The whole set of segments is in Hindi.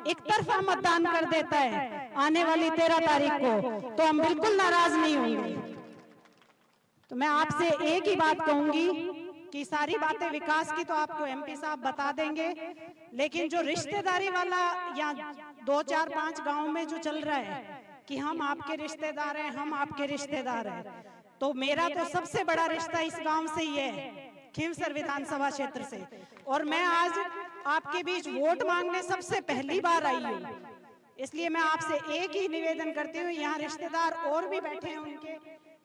एक तरफा मतदान कर देता है आने वाली 13 तारीख को, तो हम बिल्कुल नाराज नहीं होंगे। तो मैं आपसे एक ही बात कहूंगी कि सारी बातें विकास की तो आपको एमपी साहब बता देंगे, लेकिन जो रिश्तेदारी वाला या 2, 4, 5 गांव में जो चल रहा है कि हम आपके रिश्तेदार हैं, हम आपके रिश्तेदार हैं, तो मेरा तो सबसे बड़ा रिश्ता इस गांव से ही है, खींवसर विधानसभा क्षेत्र से। और मैं आज आपके बीच वोट मांगने सबसे पहली बार आई हूँ, इसलिए मैं आपसे एक ही निवेदन करती हूँ, यहाँ रिश्तेदार और भी बैठे हैं उनके,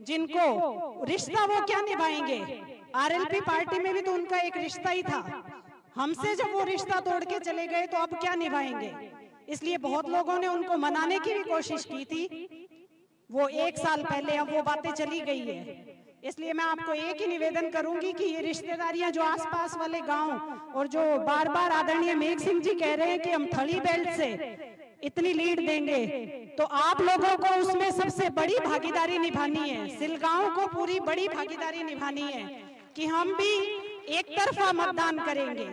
जिनको रिश्ता वो क्या निभाएंगे, आरएलपी पार्टी में भी तो उनका एक रिश्ता ही था, हमसे जब वो रिश्ता तोड़ के चले गए तो अब क्या निभाएंगे। इसलिए बहुत लोगों ने उनको मनाने की भी कोशिश की थी, वो 1 साल पहले, अब वो बातें चली गई है। इसलिए मैं आपको एक ही निवेदन करूंगी कि ये रिश्तेदारियां जो आसपास वाले गांव, और जो बार बार आदरणीय मेघ सिंह जी कह रहे हैं कि हम थली बेल्ट से इतनी लीड देंगे, तो आप लोगों को उसमें सबसे बड़ी भागीदारी निभानी है, सिलगांव को पूरी बड़ी भागीदारी निभानी है कि हम भी एक तरफा मतदान करेंगे।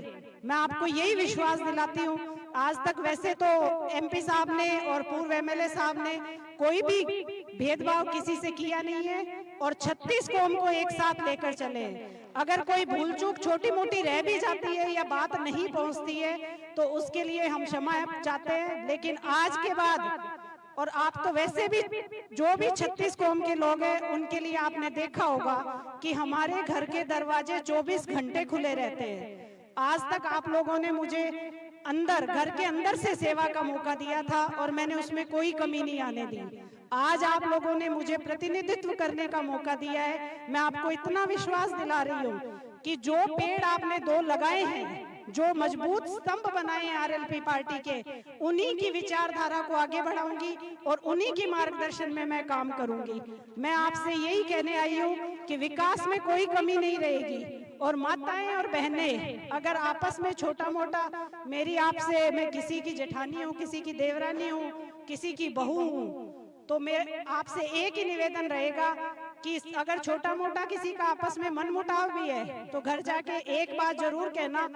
मैं आपको यही विश्वास दिलाती हूँ। आज तक वैसे तो एमपी साहब ने और पूर्व एमएलए साहब ने कोई भी भेदभाव किसी से किया नहीं है, और 36 कौम को एक साथ लेकर चले। अगर कोई भूल चूक छोटी मोटी रह भी जाती है या बात नहीं पहुंचती है तो उसके लिए हम क्षमा चाहते हैं, लेकिन आज के बाद, और आप तो वैसे भी जो भी 36 कौम के लोग हैं उनके लिए आपने देखा होगा कि हमारे घर के दरवाजे 24 घंटे खुले रहते हैं। आज तक आप लोगों ने मुझे अंदर, घर के अंदर से सेवा का मौका दिया था और मैंने उसमें कोई कमी नहीं आने दी। आज आप लोगों ने मुझे प्रतिनिधित्व करने का मौका दिया है। मैं आपको इतना विश्वास दिला रही हूँ कि जो पेड़ आपने 2 लगाए हैं, जो मजबूत स्तंभ बनाए हैं आरएलपी पार्टी के, उन्हीं की विचारधारा को आगे बढ़ाऊंगी और उन्हीं के मार्गदर्शन में मैं काम करूंगी। मैं आपसे यही कहने आई हूँ कि विकास में कोई कमी नहीं रहेगी, और माताएं और बहनें अगर आपस में छोटा मोटा, मेरी आपसे, मैं किसी की जेठानी हूँ, किसी की देवरानी हूँ, किसी की बहू हूँ, तो मेरे आपसे एक ही निवेदन रहेगा कि अगर छोटा मोटा किसी का आपस में मनमुटाव भी है तो घर जाके एक बात जरूर कहना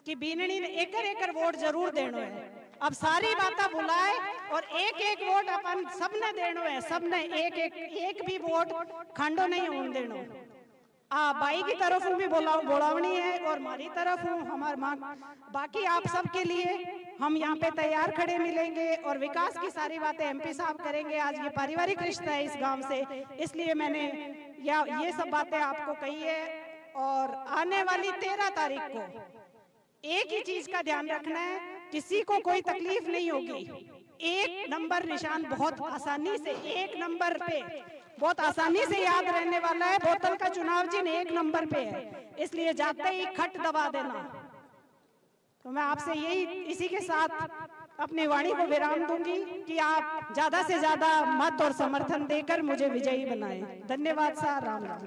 कि बीननी ने एकर वोट जरूर देनो है। अब सारी बातें बुलाए और एक वोट अपन सबने देनो है, सबने एक भी वोट खंडो नहीं होने देनो। बाई की तरफ भी बोलावनी है और हमारी तरफ हूँ, हमारे माँ, बाकी आप सबके लिए हम यहाँ पे तैयार खड़े मिलेंगे और विकास की सारी बातें एमपी साहब करेंगे। आज ये पारिवारिक रिश्ता है इस गांव से, इसलिए मैंने ये सब बातें आपको कही है। और आने वाली 13 तारीख को एक ही चीज का ध्यान रखना है, किसी को कोई तकलीफ नहीं होगी। 1 नंबर निशान बहुत आसानी से, 1 नंबर पे बहुत आसानी से याद रहने वाला है। बोतल का चुनाव चिन्ह 1 नंबर पे है, इसलिए जाते ही खट दबा देना। तो मैं आपसे यही, इसी के साथ अपनी वाणी को विराम दूंगी कि आप ज्यादा से ज्यादा मत और समर्थन देकर मुझे विजयी बनाएं। धन्यवाद सर, राम राम।